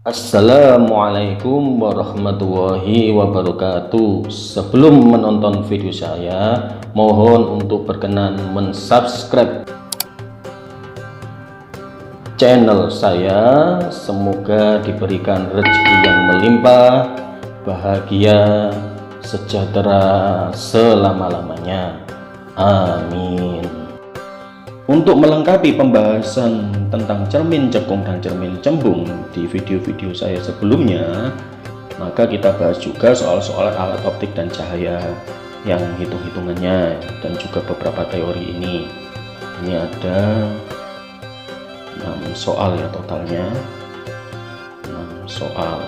Assalamualaikum warahmatullahi wabarakatuh. Sebelum menonton video saya, mohon untuk berkenan mensubscribe channel saya. Semoga diberikan rezeki yang melimpah, bahagia, sejahtera selama-lamanya. Amin. Untuk melengkapi pembahasan tentang cermin cekung dan cermin cembung di video-video saya sebelumnya, maka kita bahas juga soal-soal alat optik dan cahaya yang hitung-hitungannya dan juga beberapa teori ini. Ini ada 6 soal ya totalnya, 6 soal.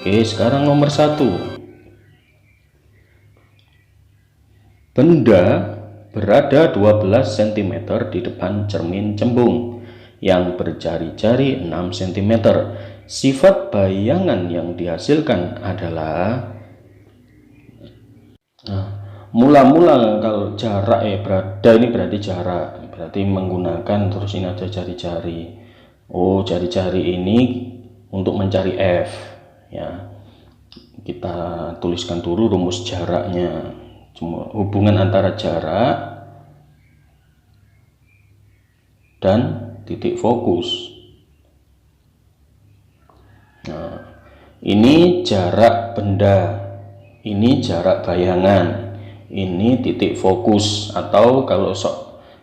Oke, sekarang nomor 1. Benda berada 12 cm di depan cermin cembung yang berjari-jari 6 cm. Sifat bayangan yang dihasilkan adalah, mula-mula kalau jarak berada ini berarti jarak, berarti menggunakan, terus ini ada jari-jari. Oh, jari-jari ini untuk mencari F ya. Kita tuliskan dulu rumus jaraknya. Cuma hubungan antara jarak dan titik fokus. Nah, ini jarak benda, ini jarak bayangan, ini titik fokus, atau kalau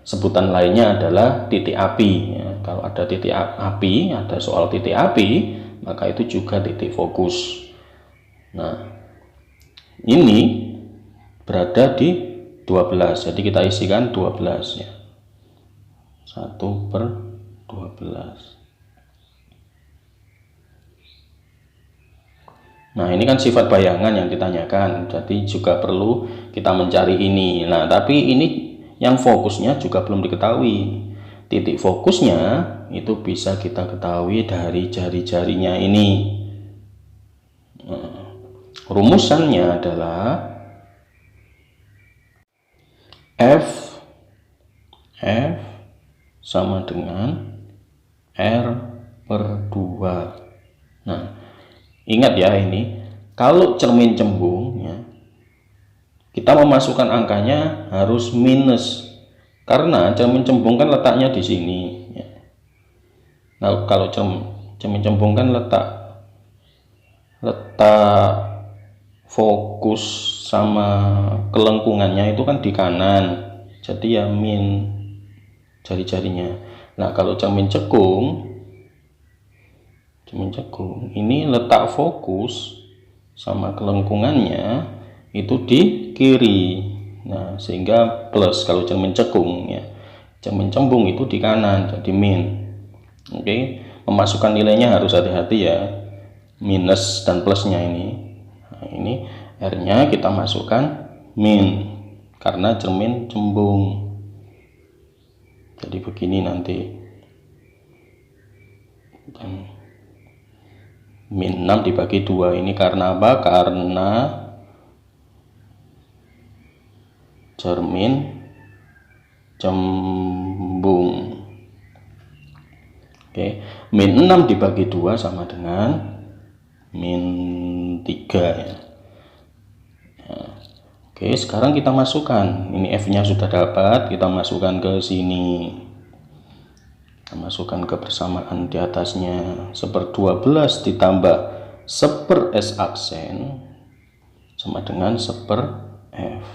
sebutan lainnya adalah titik api ya. Kalau ada titik api, ada soal titik api, maka itu juga titik fokus. Nah, ini berada di 12, jadi kita isikan 12 ya, 1/12. Nah, ini kan sifat bayangan yang ditanyakan, jadi juga perlu kita mencari ini. Nah, tapi ini yang fokusnya juga belum diketahui. Titik fokusnya itu bisa kita ketahui dari jari-jarinya ini. Nah, rumusannya adalah F sama dengan R/2. Nah, ingat ya, ini kalau cermin cembung ya, kita memasukkan angkanya harus minus, karena cermin cembung kan letaknya di sini ya. Nah, kalau cermin cembung kan letak fokus sama kelengkungannya itu kan di kanan, jadi ya min jari-jarinya. Nah, kalau cermin cekung ini letak fokus sama kelengkungannya itu di kiri. Nah, sehingga plus kalau cermin cekung ya. Cermin cembung itu di kanan, jadi min. Oke, memasukkan nilainya harus hati-hati ya, minus dan plusnya ini. Nah, ini R-nya kita masukkan min karena cermin cembung. Jadi begini nanti, min 6 dibagi 2 ini karena apa? Karena cermin cembung. Oke, min 6 dibagi 2 sama dengan min 3 ya. Oke, sekarang kita masukkan, ini F-nya sudah dapat, kita masukkan ke sini. Kita masukkan kebersamaan di atasnya. 1/12 ditambah 1/s aksen sama dengan 1/f.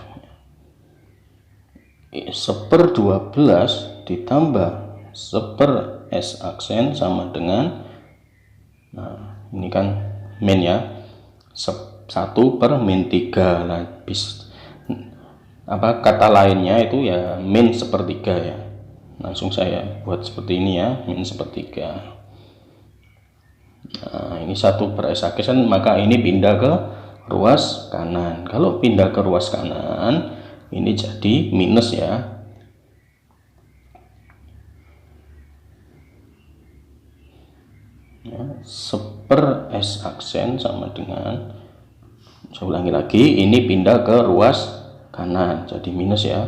1/12 ditambah 1/s aksen sama dengan, nah ini kan min ya, 1/min3. Nah, kata lainnya itu ya min 1/3 ya. Langsung saya buat seperti ini ya, min 1/3. Nah, ini 1/s aksen, maka ini pindah ke ruas kanan. Kalau pindah ke ruas kanan ini jadi minus ya. Ya, 1/s aksen sama dengan, saya ulangi lagi, ini pindah ke ruas kanan jadi minus ya,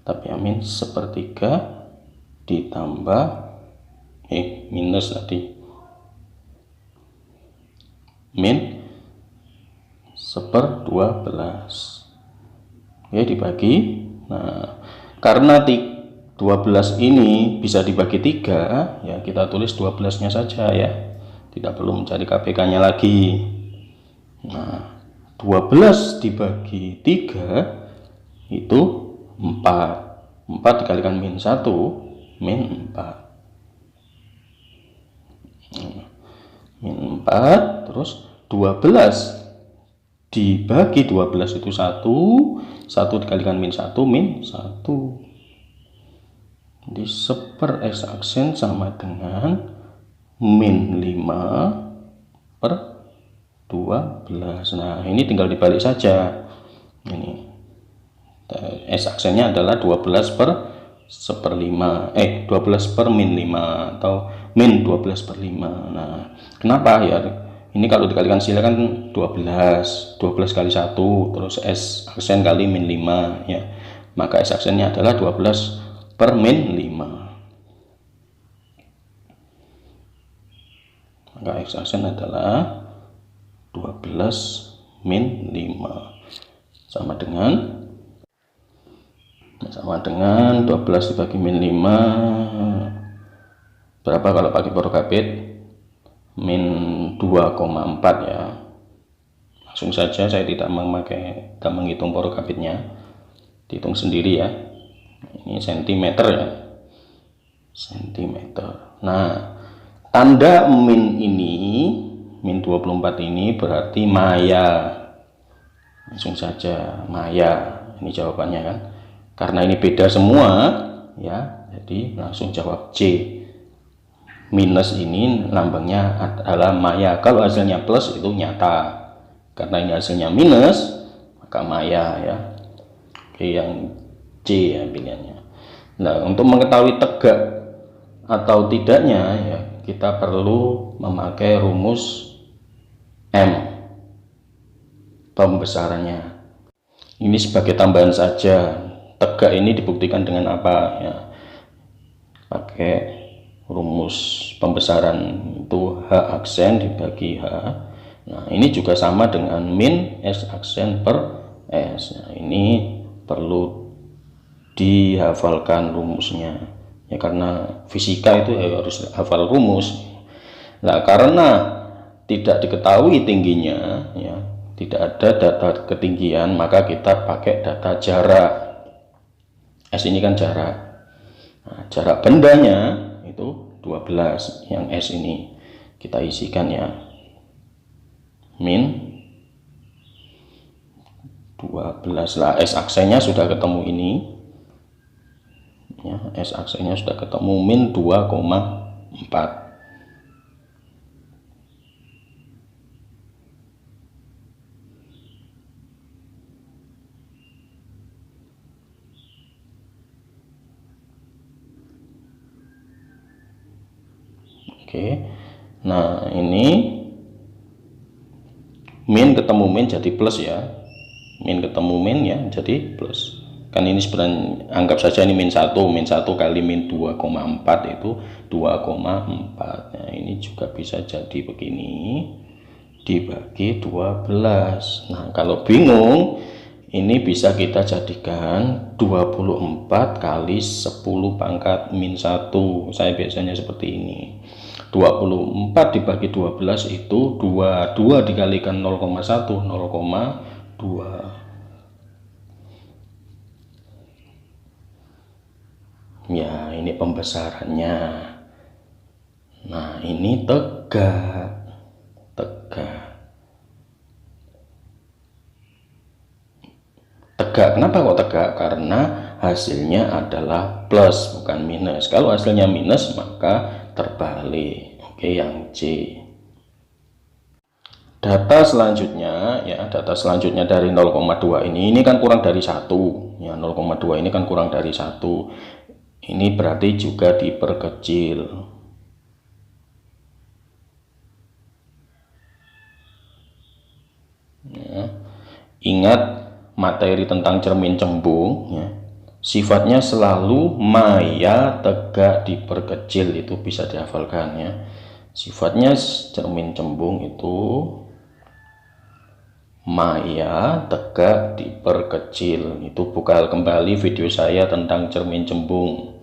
tapi ya min 1/3 ditambah minus tadi min 1/12. Oke, dibagi. Nah, karena 12 ini bisa dibagi 3, ya kita tulis 12-nya saja ya. Tidak perlu mencari KPK-nya lagi. Nah, 12 dibagi 3 itu 4. 4 dikalikan min 1, min 4. Min 4, terus 12 dibagi 12 itu 1. 1 dikalikan min 1, min 1. Jadi 1/s aksen sama dengan min 5/12. Nah, ini tinggal dibalik saja. Ini S aksennya adalah 12/1/5, 12 per min 5 atau min 12/5. Nah, kenapa ya? Ini kalau dikalikan sila kan 12 kali 1, terus S aksen kali min 5 ya. Maka S aksennya adalah 12 per min 5. Maka X aksen adalah 12 min 5 sama dengan 12 dibagi min 5 berapa kalau pakai porokabit? Min 2,4 ya. Langsung saja, saya tidak menghitung porokabitnya, dihitung sendiri ya. Ini sentimeter ya, sentimeter. Nah, tanda min ini, min 24 ini berarti maya. Langsung saja maya, ini jawabannya kan, karena ini beda semua ya, jadi langsung jawab C. Minus ini lambangnya adalah maya. Kalau hasilnya plus itu nyata, karena ini hasilnya minus maka maya ya. Oke, yang C ya pilihannya. Nah, untuk mengetahui tegak atau tidaknya ya, kita perlu memakai rumus M pembesarannya. Ini sebagai tambahan saja. Tegak ini dibuktikan dengan apa ya? Pakai rumus pembesaran, itu H aksen dibagi H. Nah, ini juga sama dengan min S aksen per S. Nah, ini perlu dihafalkan rumusnya ya, karena fisika itu harus hafal rumus. Nah, karena tidak diketahui tingginya ya, tidak ada data ketinggian, maka kita pakai data jarak. S ini kan jarak. Nah, jarak bendanya itu 12, yang S ini kita isikan ya, min 12 lah. S aksennya sudah ketemu ini ya, S aksennya sudah ketemu, min 2,4. Oke, nah ini min ketemu min jadi plus ya, min ketemu min ya jadi plus. Kan ini sebenarnya anggap saja ini min 1 kali min 2,4 itu 2,4. Nah, ini juga bisa jadi begini dibagi 12. Nah, kalau bingung ini bisa kita jadikan 24 kali 10 pangkat min 1. Saya biasanya seperti ini. 24 dibagi 12 itu 22 dikalikan 0,1, 0,2. Ya, ini pembesarannya. Nah, ini tegak. Tegak, kenapa kok tegak? Karena hasilnya adalah plus bukan minus. Kalau hasilnya minus maka terbalik. Oke, yang C. Data selanjutnya ya, data selanjutnya dari 0,2 ini kan kurang dari 1 ya, 0,2 ini kan kurang dari 1. Ini berarti juga diperkecil ya. Ingat materi tentang cermin cembung ya, sifatnya selalu maya, tegak, diperkecil, itu bisa dihafalkan ya. Sifatnya cermin cembung itu maya tegak diperkecil. Itu buka kembali video saya tentang cermin cembung.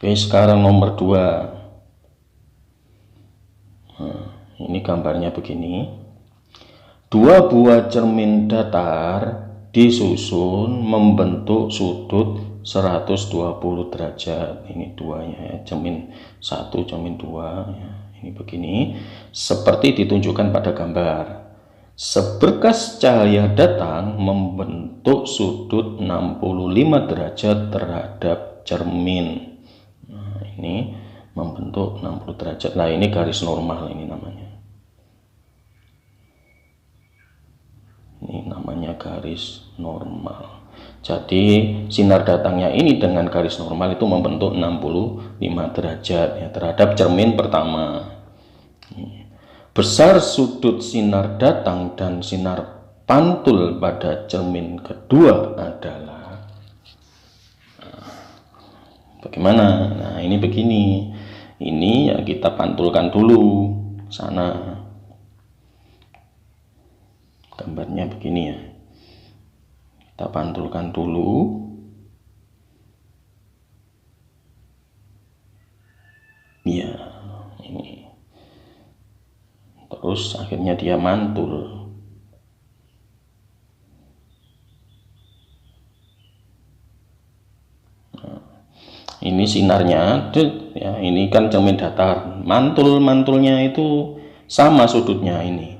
Oke, sekarang nomor 2. Ini gambarnya begini. Dua buah cermin datar disusun membentuk sudut 120 derajat. Ini duanya ya, cermin 1, cermin 2 ya. Ini begini seperti ditunjukkan pada gambar. Seberkas cahaya datang membentuk sudut 65 derajat terhadap cermin. Nah, ini membentuk 60 derajat. Nah, ini garis normal ini namanya. Ini namanya garis normal. Jadi sinar datangnya ini dengan garis normal itu membentuk 65 derajat ya, terhadap cermin pertama. Besar sudut sinar datang dan sinar pantul pada cermin kedua adalah bagaimana? Nah, ini begini. Ini ya kita pantulkan dulu sana. Gambarnya begini ya. Kita pantulkan dulu. Ya, ini. Terus akhirnya dia mantul. Nah, ini sinarnya, ya, ini kan cermin datar. Mantulnya itu sama sudutnya ini.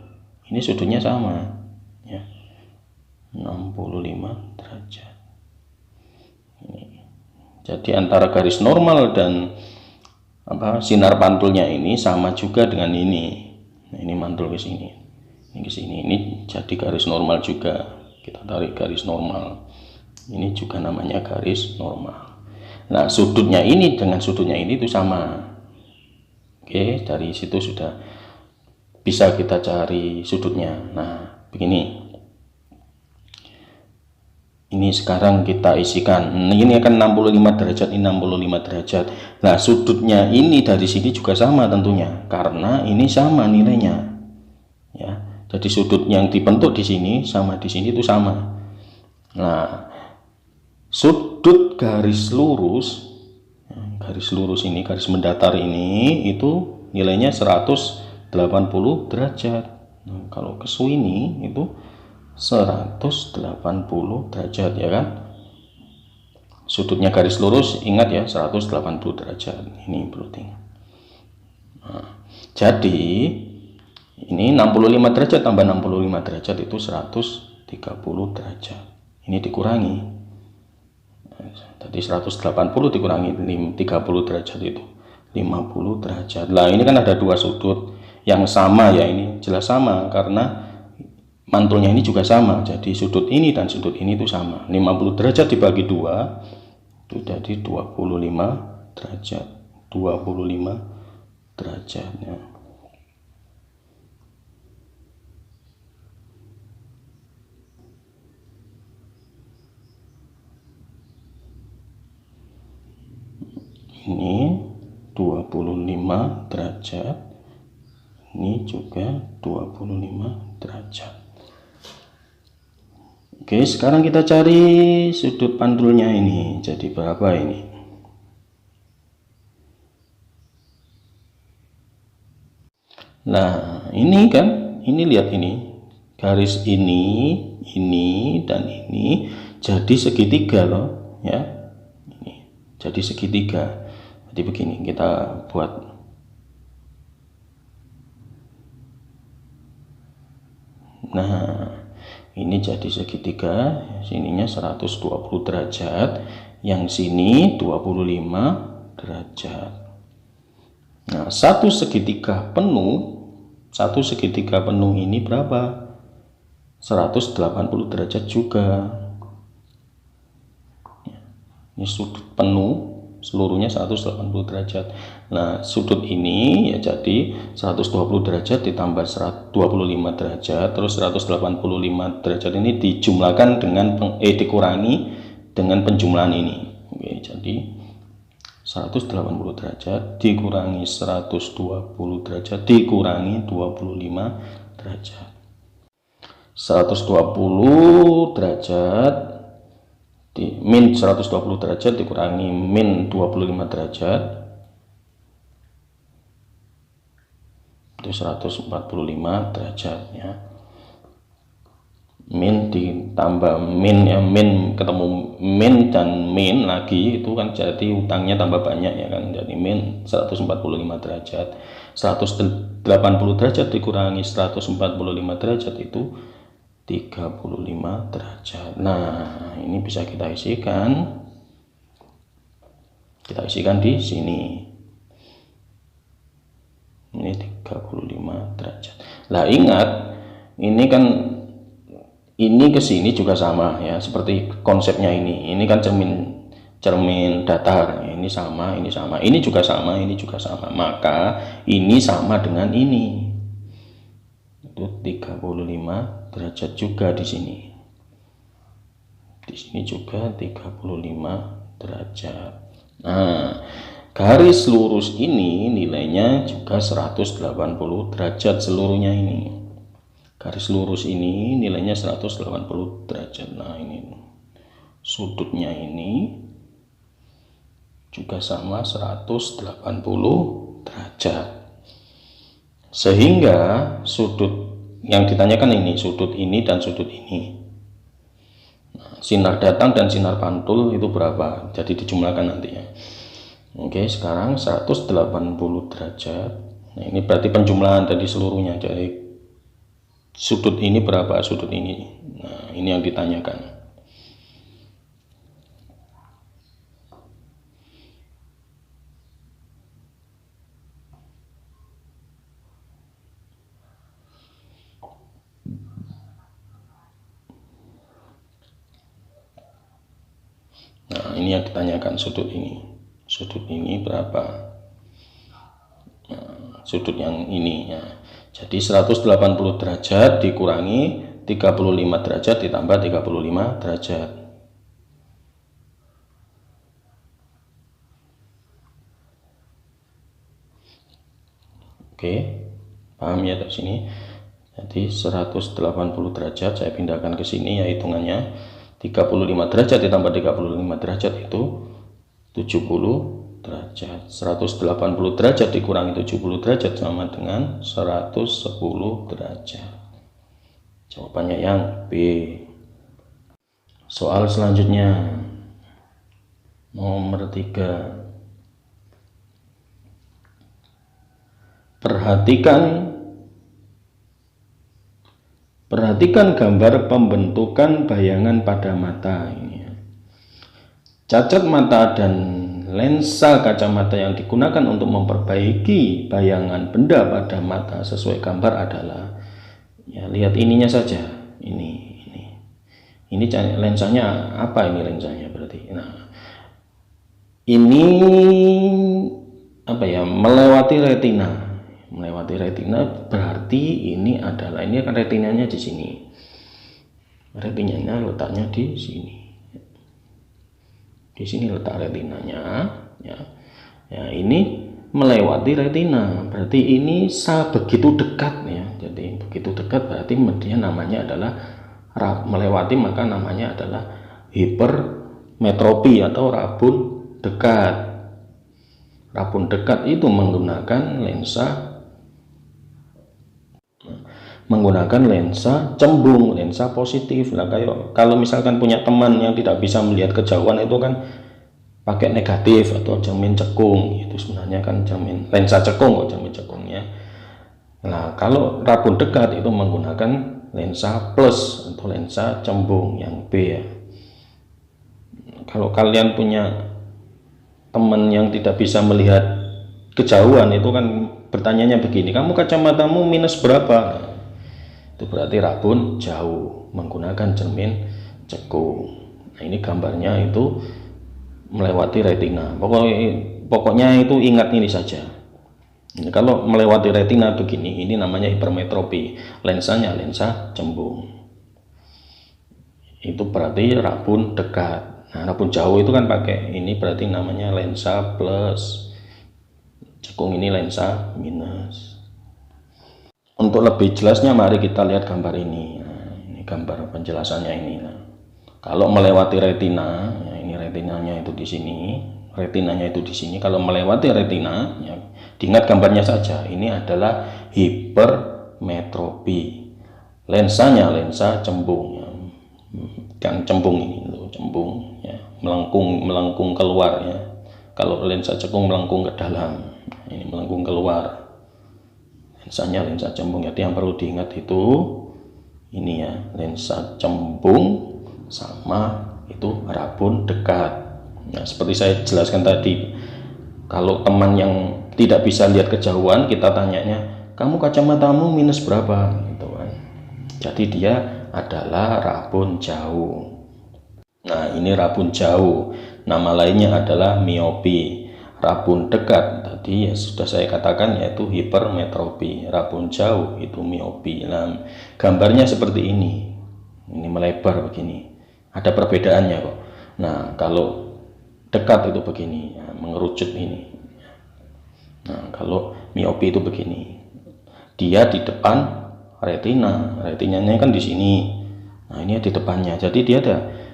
Ini sudutnya sama, ya, 65 derajat. Ini. Jadi antara garis normal dan sinar pantulnya ini sama juga dengan ini. Nah, ini mantul ke sini, ini ke sini, ini jadi garis normal juga. Kita tarik garis normal, ini juga namanya garis normal. Nah, sudutnya ini dengan sudutnya ini itu sama. Oke, dari situ sudah bisa kita cari sudutnya. Nah, begini. Ini sekarang kita isikan. Ini akan 65 derajat, ini 65 derajat. Nah, sudutnya ini dari sini juga sama tentunya, karena ini sama nilainya. Ya, jadi sudut yang dibentuk di sini sama di sini itu sama. Nah, sudut garis lurus ini, garis mendatar ini itu nilainya 180 derajat. Nah, kalau ke sini itu 180 derajat ya kan. Sudutnya garis lurus, ingat ya, 180 derajat. Ini berarti. Nah, jadi ini 65 derajat tambah 65 derajat itu 130 derajat. Ini dikurangi. Tadi 180 dikurangi 30 derajat itu 50 derajat. Lah, ini kan ada dua sudut yang sama ya, ini jelas sama karena mantulnya ini juga sama. Jadi sudut ini dan sudut ini itu sama. 50 derajat dibagi 2 itu jadi 25 derajat. 25 derajatnya. Ini 25 derajat. Ini juga 25 derajat. Oke, sekarang kita cari sudut pantulnya ini. Jadi berapa ini? Nah, ini kan, ini lihat ini. Garis ini dan ini jadi segitiga loh, ya. Ini jadi segitiga. Jadi begini, kita buat. Nah, ini jadi segitiga, sininya 120 derajat, yang sini 25 derajat. Nah, satu segitiga penuh ini berapa? 180 derajat juga. Ini sudut penuh, seluruhnya 180 derajat. Nah, sudut ini ya jadi 120 derajat ditambah 125 derajat, terus 185 derajat ini dijumlahkan dengan dikurangi dengan penjumlahan ini. Oke, jadi 180 derajat dikurangi 120 derajat dikurangi 25 derajat. 120 derajat di min 120 derajat dikurangi min 25 derajat itu 145 derajat ya. Min ditambah min ya, min ketemu min dan min lagi itu kan jadi utangnya tambah banyak ya kan, jadi min 145 derajat. 180 derajat dikurangi 145 derajat itu 35 derajat. Nah, ini bisa kita isikan di sini. Ini 35 derajat. Lah ingat, ini kan ini ke sini juga sama ya, seperti konsepnya ini. Ini kan cermin datar. Ini sama, ini juga sama, ini juga sama. Maka ini sama dengan ini. Itu 35 derajat juga di sini. Di sini juga 35 derajat. Nah, garis lurus ini nilainya juga 180 derajat seluruhnya ini. Garis lurus ini nilainya 180 derajat. Nah, ini sudutnya ini juga sama 180 derajat. Sehingga sudut yang ditanyakan ini, sudut ini dan sudut ini. Nah, sinar datang dan sinar pantul itu berapa? Jadi dijumlahkan nanti ya. Oke, sekarang 180 derajat. Nah, ini berarti penjumlahan tadi seluruhnya. Jadi sudut ini berapa, sudut ini. Nah, ini yang ditanyakan. Nah, ini yang ditanyakan, sudut ini. Sudut ini berapa? Nah, sudut yang ini ya. Jadi 180 derajat dikurangi 35 derajat ditambah 35 derajat. Oke, paham ya dari sini? Jadi 180 derajat saya pindahkan ke sini ya, hitungannya 35 derajat ditambah 35 derajat itu 70 derajat. 180 derajat dikurangi 70 derajat sama dengan 110 derajat. Jawabannya yang B. Soal selanjutnya nomor 3. Perhatikan gambar pembentukan bayangan pada mata ini ya. Cacat mata dan lensa kacamata yang digunakan untuk memperbaiki bayangan benda pada mata sesuai gambar adalah ya, lihat ininya saja. Ini lensanya apa, ini lensanya berarti. Nah, ini apa ya, melewati retina berarti ini kan retinanya di sini. Retinanya letaknya di sini. Di sini letak retinanya ya. Ya, ini melewati retina. Berarti ini begitu dekat ya. Jadi begitu dekat berarti dia namanya adalah melewati, maka namanya adalah hipermetropi atau rabun dekat. Rabun dekat itu menggunakan lensa cembung, lensa positif. Nah, kalau misalkan punya teman yang tidak bisa melihat kejauhan itu kan pakai negatif atau cermin cekung, itu sebenarnya kan cermin lensa cekung kok, cermin cekungnya. Nah, kalau rabun dekat itu menggunakan lensa plus atau lensa cembung yang B ya. Kalau kalian punya teman yang tidak bisa melihat kejauhan itu kan bertanyanya begini, kamu kacamatamu minus berapa? Itu berarti rabun jauh menggunakan cermin cekung. Nah, ini gambarnya itu melewati retina. Pokoknya itu ingat ini saja. Ini kalau melewati retina begini, ini namanya hipermetropi. Lensanya lensa cembung. Itu berarti rabun dekat. Nah, rabun jauh itu kan pakai ini, berarti namanya lensa plus. Cekung ini lensa minus. Untuk lebih jelasnya mari kita lihat gambar ini. Nah, ini gambar penjelasannya ini. Nah, kalau melewati retina, ya ini retinanya itu di sini, retinanya itu di sini. Kalau melewati retina, ya, diingat gambarnya saja. Ini adalah hipermetropi. Lensanya lensa cembung, ya. Kan cembung ini, cembung, ya, melengkung keluar, ya. Kalau lensa cekung melengkung ke dalam, ini melengkung keluar. Lensanya lensa cembung. Jadi yang perlu diingat itu ini ya, lensa cembung sama itu rabun dekat. Nah, seperti saya jelaskan tadi, kalau teman yang tidak bisa lihat kejauhan, kita tanyanya, kamu kacamatamu minus berapa, gitu kan. Jadi dia adalah rabun jauh. Nah, ini rabun jauh. Nama lainnya adalah miopi. Rabun dekat tadi ya sudah saya katakan, yaitu hipermetropi. Rabun jauh itu miopi. Nah, gambarnya seperti ini. Ini melebar begini. Ada perbedaannya kok. Nah, kalau dekat itu begini, ya, mengerucut ini. Nah, kalau miopi itu begini. Dia di depan retina. Retinanya kan di sini. Nah, ini di depannya. Jadi dia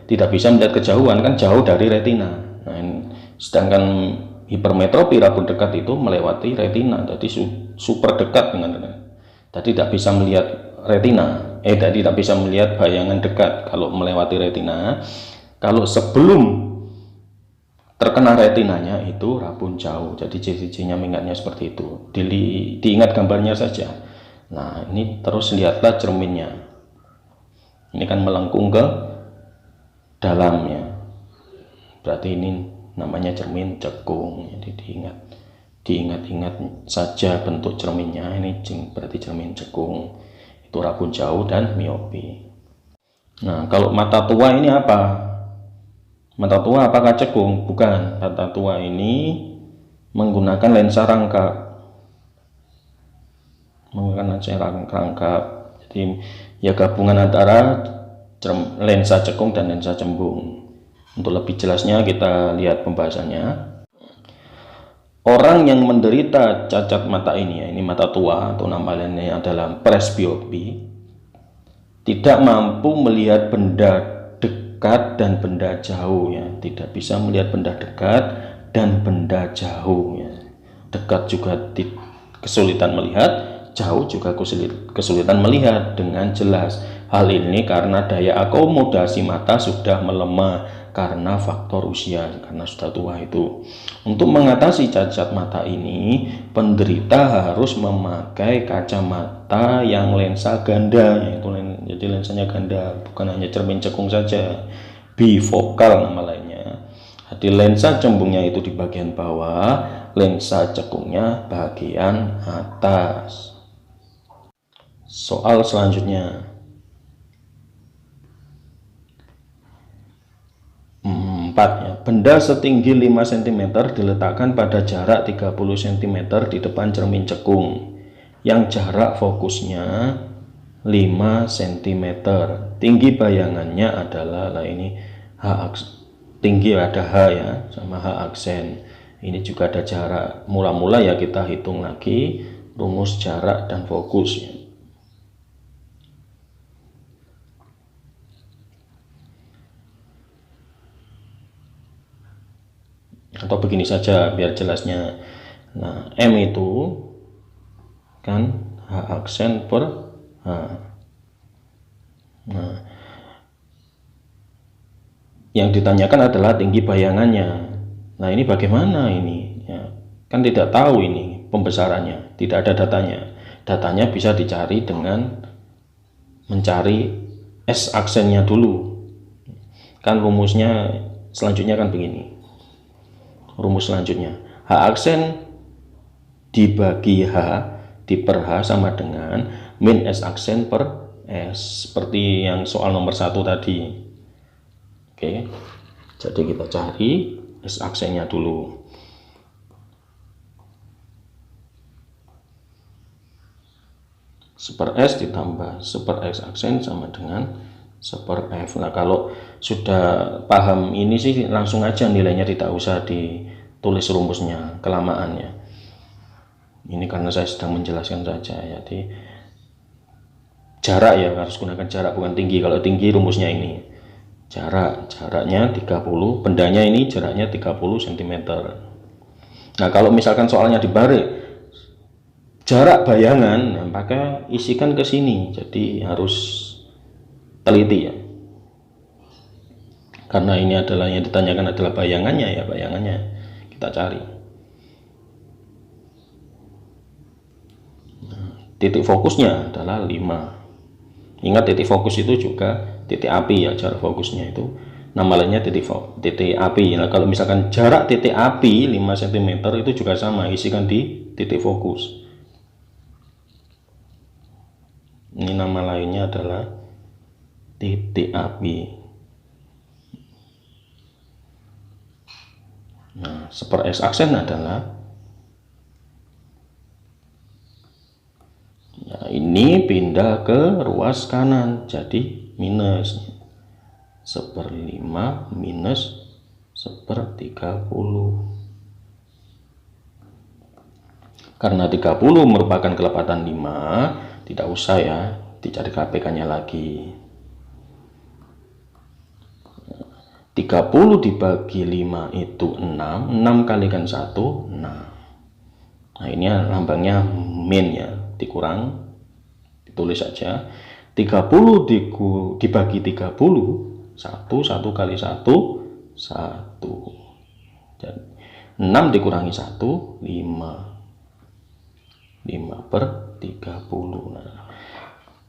tidak bisa melihat kejauhan, kan jauh dari retina. Nah, sedangkan hipermetropi rabun dekat itu melewati retina, jadi super dekat dengan retina. Jadi tidak bisa melihat retina, tidak bisa melihat bayangan dekat kalau melewati retina. Kalau sebelum terkena retinanya itu rabun jauh. Jadi ciri-cirinya mengingatnya seperti itu. Diingat gambarnya saja. Nah, ini terus lihatlah cerminnya. Ini kan melengkung ke dalamnya. Berarti ini namanya cermin cekung. Jadi diingat saja bentuk cerminnya. Ini berarti cermin cekung. Itu rabun jauh dan miopi. Nah, kalau mata tua ini apa? Mata tua apakah cekung? Bukan. Mata tua ini menggunakan lensa rangkap. Jadi ya gabungan antara lensa cekung dan lensa cembung. Untuk lebih jelasnya kita lihat pembahasannya. Orang yang menderita cacat mata ini, ya, ini mata tua atau nama lainnya adalah presbiopi, tidak mampu melihat benda dekat dan benda jauh, ya, tidak bisa melihat benda dekat dan benda jauh, ya. Dekat juga kesulitan melihat, jauh juga kesulitan melihat dengan jelas. Hal ini karena daya akomodasi mata sudah melemah karena faktor usia, karena sudah tua itu. Untuk mengatasi cacat mata ini, penderita harus memakai kacamata yang lensa ganda, yaitu jadi lensanya ganda, bukan hanya cermin cekung saja, bifokal nama lainnya. Jadi lensa cembungnya itu di bagian bawah, lensa cekungnya bagian atas. Soal selanjutnya. 4, ya. Benda setinggi 5 cm diletakkan pada jarak 30 cm di depan cermin cekung yang jarak fokusnya 5 cm. Tinggi bayangannya adalah, ini tinggi ada H, ya, sama H aksen. Ini juga ada jarak. Mula-mula ya kita hitung lagi rumus jarak dan fokus, ya. Atau begini saja biar jelasnya. Nah, M itu kan H aksen per H. Nah, yang ditanyakan adalah tinggi bayangannya. Nah, ini bagaimana ini, ya, kan tidak tahu ini pembesarannya, tidak ada datanya. Datanya bisa dicari dengan mencari S aksennya dulu. Kan rumusnya selanjutnya kan begini. Rumus selanjutnya, H aksen dibagi H di per H sama dengan min S aksen per S, seperti yang soal nomor 1 tadi. Oke, jadi kita cari S aksennya dulu. Seper S ditambah seper X aksen sama dengan seper F. Nah, kalau sudah paham ini sih langsung aja nilainya, tidak usah ditulis rumusnya, kelamaannya. Ini karena saya sedang menjelaskan saja, jadi jarak ya, harus gunakan jarak bukan tinggi. Kalau tinggi rumusnya ini jaraknya 30, bendanya ini jaraknya 30 cm. Nah kalau misalkan soalnya dibalik jarak bayangan, nah, maka isikan ke sini, jadi harus teliti ya, karena ini adalah yang ditanyakan adalah bayangannya ya, bayangannya kita cari. Titik fokusnya adalah 5. Ingat titik fokus itu juga titik api ya, jarak fokusnya itu nama lainnya titik api. Nah kalau misalkan jarak titik api 5 cm itu juga sama, isikan di titik fokus. Ini nama lainnya adalah titik api. Nah, seper X aksen adalah ya, ini pindah ke ruas kanan, jadi minus 1/5 minus 1/30. Karena 30 merupakan kelepatan 5, tidak usah ya dicari KPK-nya lagi. 30 dibagi 5 itu 6, 6 kalikan 1, 6. Nah ini lambangnya min ya, dikurang, ditulis saja 30 dibagi 30, 1 kali 1, 1. Dan 6 dikurangi 1, 5. 5/30. Nah,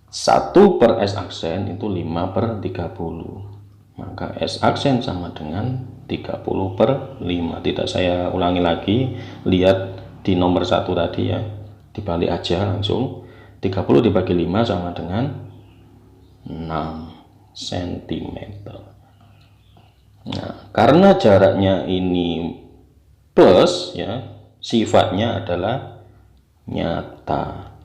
1 per S aksen itu 5/30. Maka S aksen sama dengan 30/5. Tidak saya ulangi lagi, lihat di nomor 1 tadi ya, dibalik aja langsung. 30 dibagi 5 sama dengan 6 cm. Nah, karena jaraknya ini plus ya, sifatnya adalah nyata.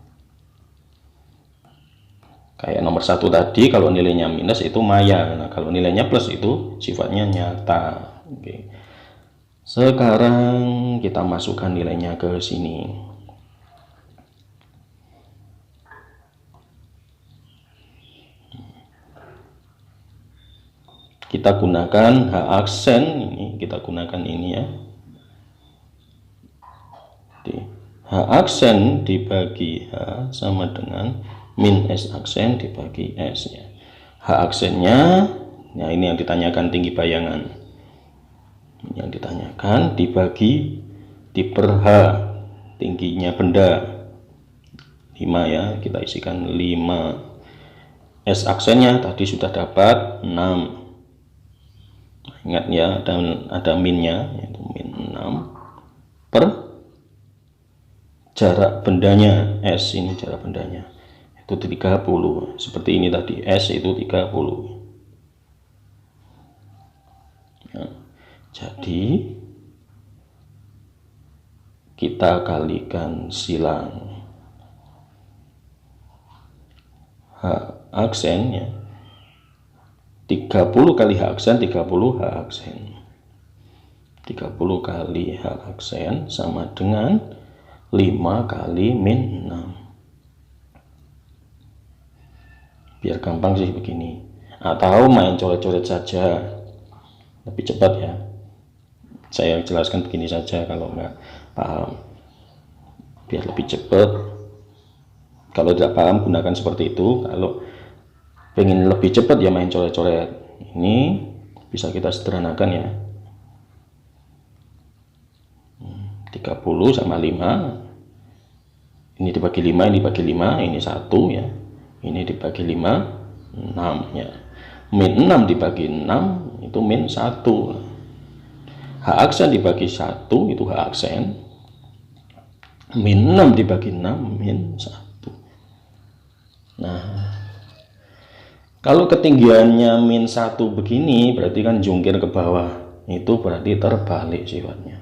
Kayak nomor 1 tadi, kalau nilainya minus itu maya. Nah, kalau nilainya plus itu sifatnya nyata. Oke. Sekarang kita masukkan nilainya ke sini. Kita gunakan H aksen ini, kita gunakan ini ya. H aksen dibagi H sama dengan min S aksen dibagi S ya. H aksennya, nah ini yang ditanyakan tinggi bayangan. Yang ditanyakan dibagi per H, tingginya benda 5 ya, kita isikan 5. S aksennya tadi sudah dapat 6. Ingat ya, ada minnya, yaitu min 6 per jarak bendanya S, ini jarak bendanya itu 30, seperti ini tadi, S itu 30 ya. Jadi kita kalikan silang H aksen ya, 30 kali H aksen 30 H aksen, 30 kali H aksen sama dengan 5 kali min 6. Biar gampang sih begini, atau main coret-coret saja, lebih cepat ya. Saya jelaskan begini saja kalau nggak paham, biar lebih cepat. Kalau tidak paham gunakan seperti itu, kalau pengen lebih cepat ya main coret-coret. Ini bisa kita sederhanakan ya, 30 sama 5, ini dibagi 5, ini dibagi 5, ini 1 ya, ini dibagi 5, 6 ya. Min 6 dibagi 6 itu min 1. H aksen dibagi 1 itu H aksen, min 6 dibagi 6 min 1. Nah, kalau ketinggiannya min 1 begini berarti kan jungkir ke bawah, itu berarti terbalik sifatnya.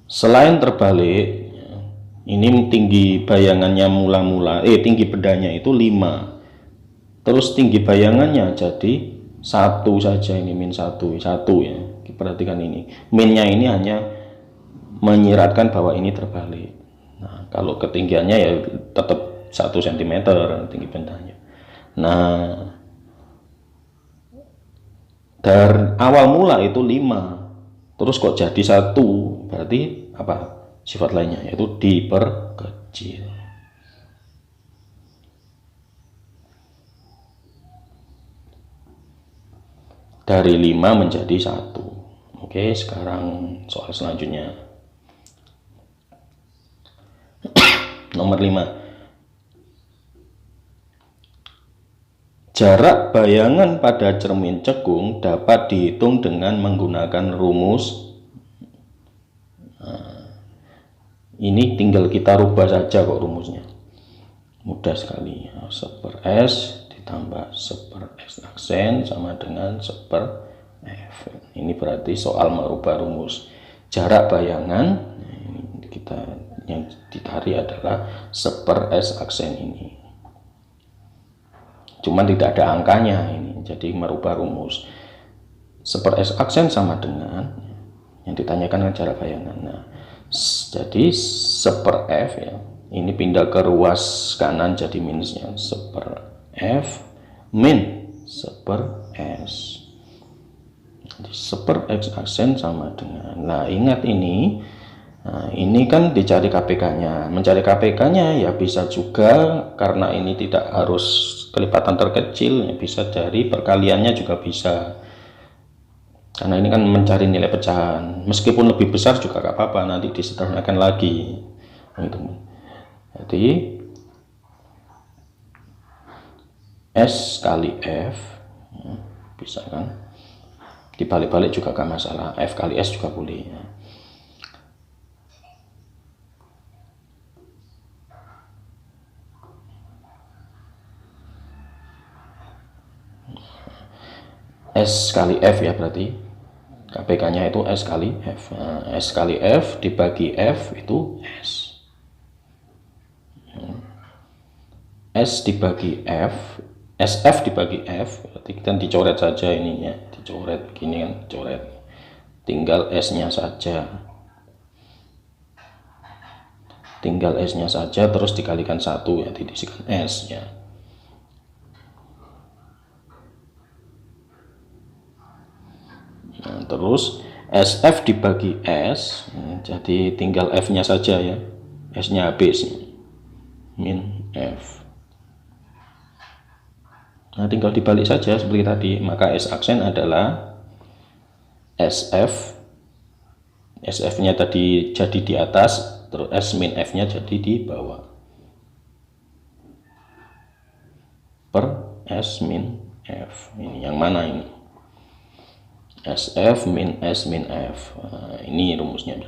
Selain terbalik, ini tinggi bayangannya tinggi bedanya itu 5. Terus tinggi bayangannya jadi 1 saja, ini min 1 ya. Perhatikan ini. Minnya ini hanya menyiratkan bahwa ini terbalik. Nah, kalau ketinggiannya ya tetap 1 cm tinggi bendanya. Nah, dari awal mula itu 5, terus kok jadi 1, berarti apa sifat lainnya, yaitu diperkecil. Dari 5 menjadi 1. Oke, sekarang soal selanjutnya. Nomor 5. Jarak bayangan pada cermin cekung dapat dihitung dengan menggunakan rumus. Nah, ini tinggal kita rubah saja kok rumusnya. Mudah sekali. 1/S ditambah 1/S aksen sama dengan 1/F. Ini berarti soal merubah rumus. Jarak bayangan, kita yang ditarik adalah 1/S aksen ini. Cuman tidak ada angkanya ini, jadi merubah rumus. 1/S aksen sama dengan yang ditanyakan jarak bayangan. Nah, jadi 1/F ya, ini pindah ke ruas kanan jadi minusnya 1/F min 1/S. Jadi 1/X aksen sama dengan, nah ingat ini. Nah, ini kan dicari KPK-nya. Mencari KPK-nya ya bisa juga, karena ini tidak harus kelipatan terkecil, ya bisa dari perkaliannya juga bisa. Karena ini kan mencari nilai pecahan. Meskipun lebih besar juga gak apa-apa, nanti disederhanakan lagi. Gitu. Jadi S kali F, bisa kan? Dibalik-balik juga gak masalah. F kali S juga boleh. Ya. S kali F ya, berarti KPK nya itu S kali F. Nah, S kali F dibagi F itu S. S dibagi F, SF dibagi F, berarti kita dicoret saja ininya, dicoret begini kan, coret, tinggal S nya saja, terus dikalikan 1 ya, diisikan S ya. Nah, terus SF dibagi S, jadi tinggal F nya saja ya, S nya habis, min F. Nah, tinggal dibalik saja seperti tadi, maka S aksen adalah SF, SF nya tadi jadi di atas, terus S min F nya jadi di bawah, per S min F. Ini yang mana ini? SF min S min F. Nah, ini rumusnya.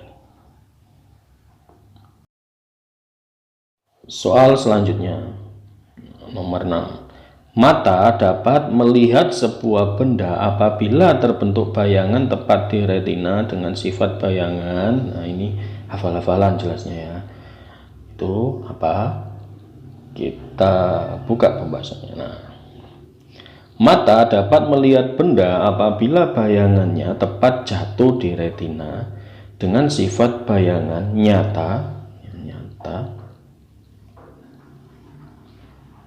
Soal selanjutnya, nomor 6. Mata dapat melihat sebuah benda apabila terbentuk bayangan tepat di retina dengan sifat bayangan. Nah, ini hafal-hafalan jelasnya ya. Itu apa? Kita buka pembahasannya. Nah, mata dapat melihat benda apabila bayangannya tepat jatuh di retina dengan sifat bayangan nyata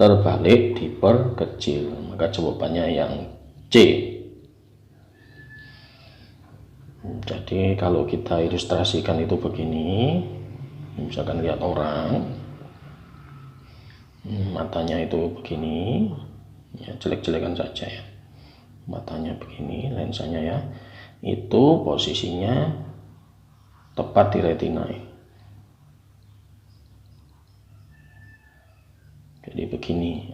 terbalik diperkecil. Maka jawabannya yang C. Jadi kalau kita ilustrasikan itu begini, misalkan lihat orang, matanya itu begini ya, jelek-jelekan saja ya, matanya begini, lensanya ya, itu posisinya tepat di retina ini. Jadi begini,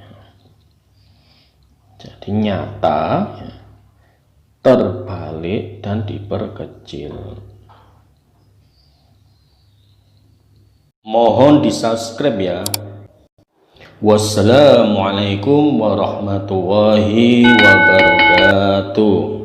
jadi nyata ya, terbalik dan diperkecil. Mohon di subscribe ya. Wassalamualaikum warahmatullahi wabarakatuh.